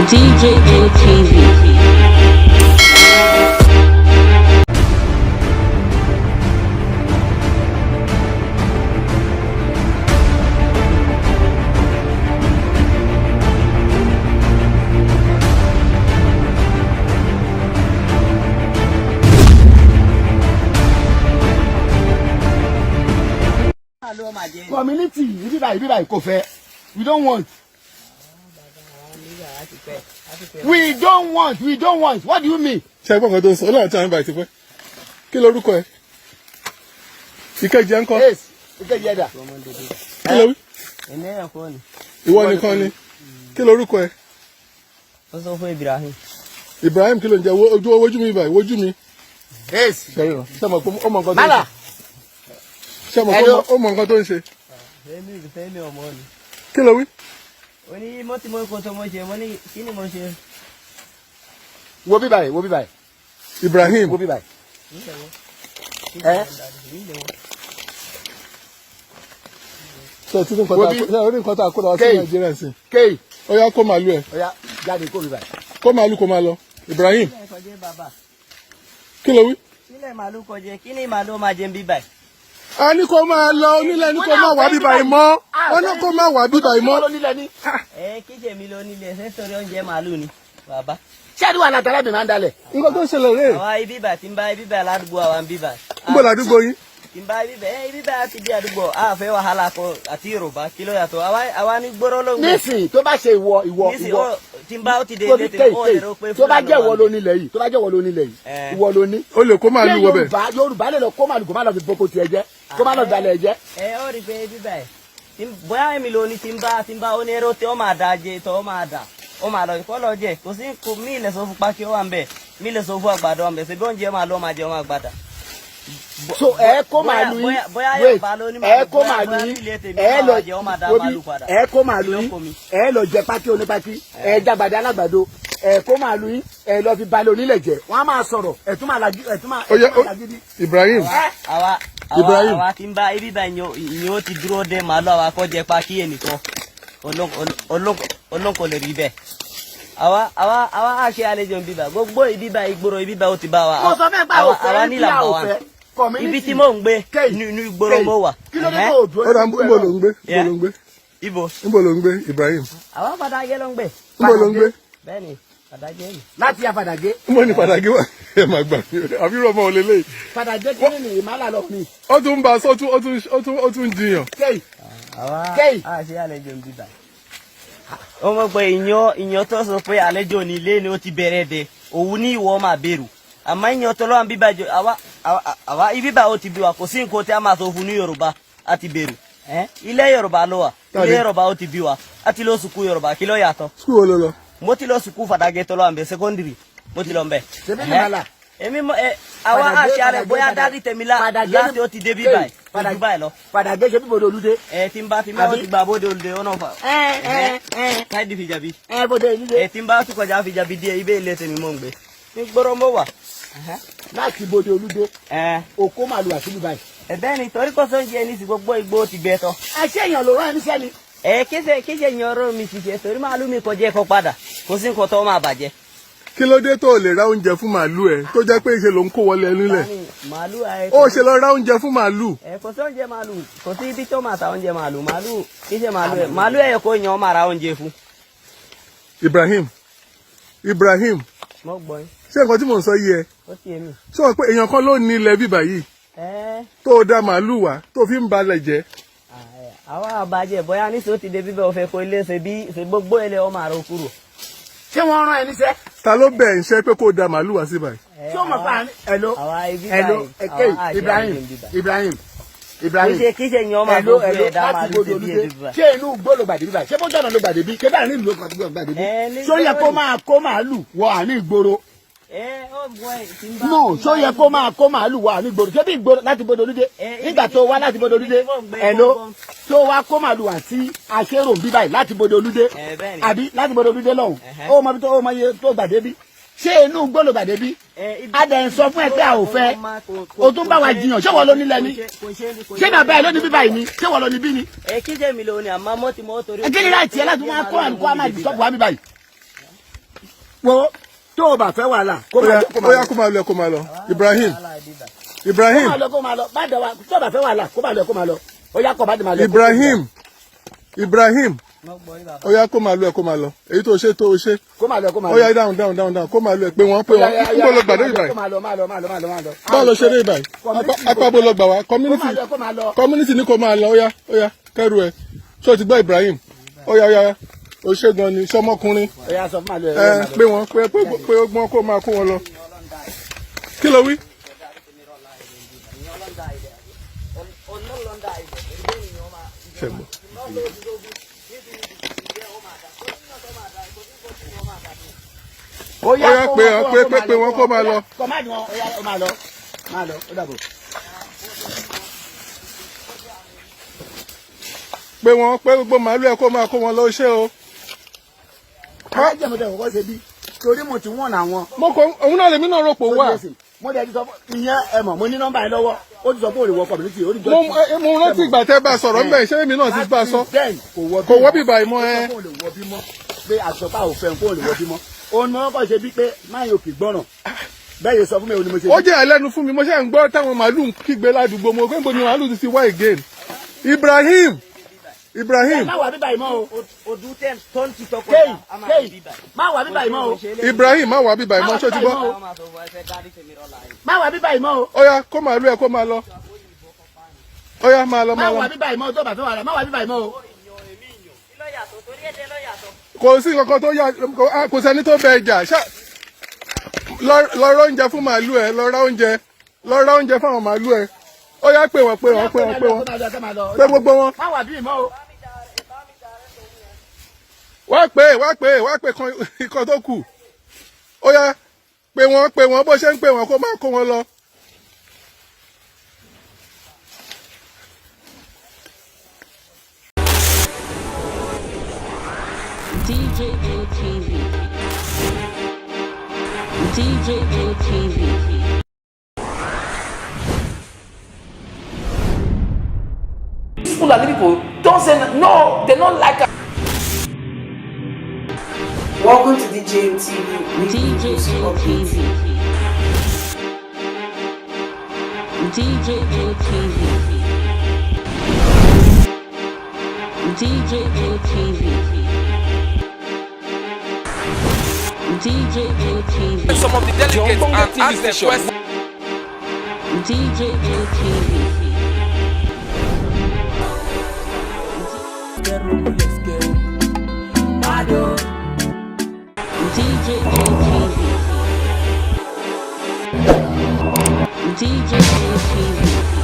DJA TV. Community, kò fẹ́. We don't want. We don't want. What do you mean? Ṣé ẹgbọ́n kan tó ń sọ ọlọ́run tí a ń bá ìtìpẹ́? Kí lorúkọ ẹ? Ìkejì ẹ ń kọ́? Yes, ìkejì ẹ̀dà. Kí ló wí? Ìwọ nìkan ni. Kí lorúkọ ẹ? Ó sọ fún Ibrahim. Ibrahim kí ló ń jẹ ojú mi báyìí, wojú mi. Yes. Ṣé ọmọ nǹkan tó ń ṣe? Mala. Ṣé ọmọ nǹkan tó ń ṣe? Fẹ́mi ọmọ ni. Kí ló wí? Ó ní mọ́tí mo kò tó mo ṣe, mo ní kí ni mo ṣe? Wo bí báyìí. Ibrahim. Wo bí báyìí. Ṣé tí nǹkan tá a kó lọ sí Nàìjíríà sí? Kéyì. Ó yá kó màálù ẹ. Ó yá jáde kó bí báyìí. Kó màálù kó máa lọ. Ibrahim. Kí ló wí? Sílẹ̀ màálù kọjẹ, kí ni màálù máa jẹ ń bí báyìí? A ní kó máa lọ onílẹ̀ ní kó máa wà bíbà ìmọ̀. Wọ́n ní kó máa wà bíbà ìmọ̀. Kíjẹ̀ mi ló nílẹ̀ ṣé torí oúnjẹ màálù ni bàbá. Ṣé àdúrà náà tẹ́lẹ̀ mi máa ń dalẹ̀? Nǹkan tó ṣẹlẹ̀ rèé. Àwa ibíbà tí ń bá ibíbà ládùúgbò àwa ń bíbà. Níbo ládùúgbò yín? Tí ń bá ibíbà ti di àdúgbò àfẹ́ wàhálà kọ àti Yorùbá kí ló yàtọ̀ àwa ní gbóró ló ń gbé. Nísìn tó bá ṣe ìwọ. Nísìn tí ń bá ó ti dé ilé tèmi ó lè rò pé tó bá jẹ́ ìwọ ló nílẹ̀ yìí ìwọ ló ní. O lè kó màálù wọ bẹ̀. Yorùbá lè lọ kó màálù kó má lọ fi boko tiẹ̀ jẹ́ kó má lọ dalẹ̀ jẹ́. Ó rí pé ibíbà ẹ̀ bóyá èmi ló ní tí ń bá ó ní ẹrọ tí ó máa da jẹ tó ó máa dà ó máa lọ kọ́ lọ jẹ kò sí kò mí ilẹ̀ sọ fún pákí ó wà ń bẹ̀ mí ilẹ̀ sọ fún àgbàdo wà ń bẹ̀ ṣe bí oúnjẹ máa lọ máa jẹ wọn àgbàdà. So ẹ kó màálù yín wait ẹ kó màálù yín ẹ kó màálù yín ẹ lọ jẹ pákí onípákí ẹ jágbàdé alágbàdo ẹ kó màálù yín ẹ lọ fi balẹ̀ onílẹ̀ jẹ wọn á máa sọ̀rọ̀ ẹ tún máa lagidi. Ibrahim. àwa tí ń bá ibi bá ìyẹn ó ti dúró dé màálù àwa kọ́ jẹ pákí ẹnìkan olóńkò lè rí bẹ́ẹ̀. àwa á ṣe àlejò bíbá gbogbo ìbíbá ìgboro ìbíbá ó ti bá wa. mo sọ fẹ́ gbà òfẹ́ àwa ní làbọ̀ wa ibi tí mò ń gbé ní ìgboro mo wà. kí ló dé tó o dúró ní ìgboro ló ń gbé? Ibo ló ń gbé Ibrahim? àwa Fàdàgé ló ń gbé. Ibo ló ń gbé? Bẹ́ẹ̀ni Fàdàgé ni. láti ya Fàdàgé. Mo ní Fàdàgé wà ẹ máa gbà mí àbí rọmọ ò lélẹ̀. Fàdàgé kí ni ìmàlà lọ mi. Ó tún ń bá a sọ ó tún jiyàn. Kéyì. àwa á ṣe àlejò bíbá. ó mọ̀ pé ìyàn tó sọ pé àlejò ní ilé ni ó ti bẹ̀rẹ̀ dé òun ní ìwọ máa bẹ̀rù àmọ́ ìyàn tó lọ́wọ́ bíbá jọ àwa ibíbá ó ti bí wa kò sí nǹkan tí a máa sọ fún ní Yorùbá a ti bẹ̀rù ilé Yorùbá ló wà ilé Yorùbá ó ti bí wa a ti lọ sùkú Yorùbá kí ló yàtọ̀. Sùkú wo ló lọ? Mo ti lọ sùkú Fàdàgé tó lọ́wọ́ àmbẹ̀ secondary mo ti lọ mbẹ̀. ṣebí ní màlà. èmi àwa àṣẹ àrẹ bóyá dáàdì tèmi láti ó ti dé bíbá yìí ojú báyìí lọ. Fàdàgé ṣe bí bòde Olúdé. tí n bá ó ti gba bóde Olúdé ó náà fà. káìdì Fìjàbí. bòde Olúdé. tí n bá ó ti kọjá Fìjàbí díẹ̀ ibẹ̀ ilé tèmi mò ń gbé. ní gbọ́dọ̀ mo wà. láti bòde Olúdé. òkó màlúù àti bíbá yìí. ẹ̀bẹ́ ni torí kò sóúnjẹ ní sí gbogbo igbó ti gbẹ tán. àṣẹ èèyàn ló rán ẹni sẹ́ni. kéṣe yan ọ̀rọ̀ mi ṣiṣẹ́ torí màálù mi kọjá ẹ̀kọ́ padà kò sí nǹkan tó máa bàjẹ́. Kí ló dé tó lè ra oúnjẹ fún màálù ẹ tó jẹ́ pé ìṣe ló ń kó wọlé nílẹ̀? Ó ṣe lọ ra oúnjẹ fún màálù. kò sí oúnjẹ màálù kò sí ibi tó máa ta oúnjẹ màálù kíṣe màálù ẹ̀yọ̀ kó yan máa ra oúnjẹ fún. Ibrahim mo gbọ́ yín. ṣé nǹkan tí mò ń sọ yìí ẹ? ó ti èmi. sọ pé èèyàn kan ló ní ilẹ̀ bíbà yìí tó dá màálù wá tó fi ń balẹ̀ jẹ́. àwa àbàjẹ́ bóyá níṣẹ́ ó ti dé bíbẹ̀ òfẹ́ kó ilé ṣe gbogbo ilé ọmọ àrò kúrò. ṣé wọ́n rán ẹni sẹ́. Ta ló bẹ̀ ń ṣe pé kó da màálù wá sí báyìí? ṣé o mọ̀ pa ẹ̀lò Ibrahim kíṣe yan ọmọ àgbò fún ẹ̀dá màálù ṣe bí ẹ̀dá bíbá. ṣé inú igbó ló gbàdé bíbá ṣé bójú ọ̀nà ló gbàdé bí ṣé báyìí nílùú ló gbàdé bí ṣó yẹ kó máa kó màálù wọ àní ìgboro. no ṣó yẹ kó máa kó màálù wọ àní ìgboro ṣé bí ìgboro láti bòde Olúdé nígbà tó wá láti bòde Olúdé ẹ̀lò tó wá kó màálù wá sí aṣérò bíbá yìí láti bòde Olúdé àbí láti bòde Olúdé lọ́hùn ó mọ bí tó mọ iye tó gbàdé bí ṣé inú igbó ló gbàdé bí adẹ̀ ń sọ fún ẹ pé a ò fẹ́ o tún bá wa jiyàn ṣé wọ́n ló nílẹ̀ ni ṣé bàbá ẹ ló ní bíbá yìí ni ṣé wọ́n ló ní bí ni. kíjẹ́ mi ló ní àmọ́ mo ti mọ́ torí. kí ni láì tiẹ̀ láti máa kó àlùkò àmà ìdìsọ́pù wa bíbá yìí. wo tó o bá fẹ́ wàhálà kó máa lọ kó máa lọ Ibrahim Ibrahim kó máa lọ bá dẹ̀ wa tó o bá fẹ́ wàhálà kó máa lọ ó yá kó bá dẹ̀ máa lọ. Ibrahim ó yá kó máa lọ èyí tó ṣe kó máa lọ ó yá down kó máa lọ pé wọ́n níbo ló gbà dé ìbàyí báwo ló ṣe dé ìbàyí apábó lọ gbà wá community ní kó máa lọ ó yá kẹrù ẹ ṣó ti gbọ́ Ibrahim ó yá ó ṣe gan ni sọmọkùnrin pé wọ́n pé ọgbọ́n kó máa kó wọn lọ kí ló wí. ó yá pé wọ́n kó máa lọ. kọ́mádì wọn ó máa lọ ó dàbọ̀. pé wọ́n pé gbogbo màálù ẹ̀ kó máa kó wọn lọ ṣé o. alájẹmọdé kọ́kọ́ ṣe bí torí mo ti wọ̀n àwọn. òun náà lèmi náà rò pò wà. mo dẹ̀ ti sọ ìyẹn ẹ mọ̀ mo ní nọ́mbà yẹn lọ́wọ́ ó ti sọ pé òrìwọ community ó ní jọ. mo rántí ìgbà tẹ́ bá sọ̀rọ̀ ńbẹ̀ ṣé èmi náà ti bá sọ. kò wọ́ bíbá ìmọ̀ ẹ. pé àtọ́pá ò fẹ́ kó lè wọ́ bímọ òun ni wọ́n kọ́ ṣe bí pé máyì òkè gbọ́ràn bẹ́ẹ̀ yẹ sọ fún mi òun ni mo ṣe. ó jẹ́ ẹlẹ́nu fún mi mo ṣe ń gbọ́ táwọn màálù ń kígbe ládùúgbò mo pé ni màálù ti wá again. Ibrahim. má wà bíbá ìmọ̀ o. Odu tẹ́ tó ń ti tọkọ má wà bíbá ìmọ̀ o. Ibrahim má wà bíbá ìmọ̀ ṣó ti gbọ́. má wà bíbá ìmọ̀ o. ó yá kó màálù ẹ̀ kó máa lọ. ó yá máa lọ. má wà bíbá ìmọ̀ o tó bá fẹ́ wà rẹ̀ má wà bíbá ìmọ̀ o. kò sí nǹkan tó yà kò sẹ́ni tó bẹ ẹja lọ ra oúnjẹ fún màálù ẹ lọ ra oúnjẹ fún àwọn màálù ẹ ó yá pé wọ́n pé gbogbo wọn. má wà bí ìmọ̀ o. wá pé kan tó kù ó yá pé wọ́n bó ṣe ń pè wọ́n kó máa kó wọn lọ. DJ ATV. DJ ATV. Fulani people don't say no, they don't like us. Welcome to DJ ATV. DJ ATV. DJ ATV. DJ ATV. DJ ATV. Some of the delegates and ask the question. DJ ATV. DJ ATV. DJ ATV.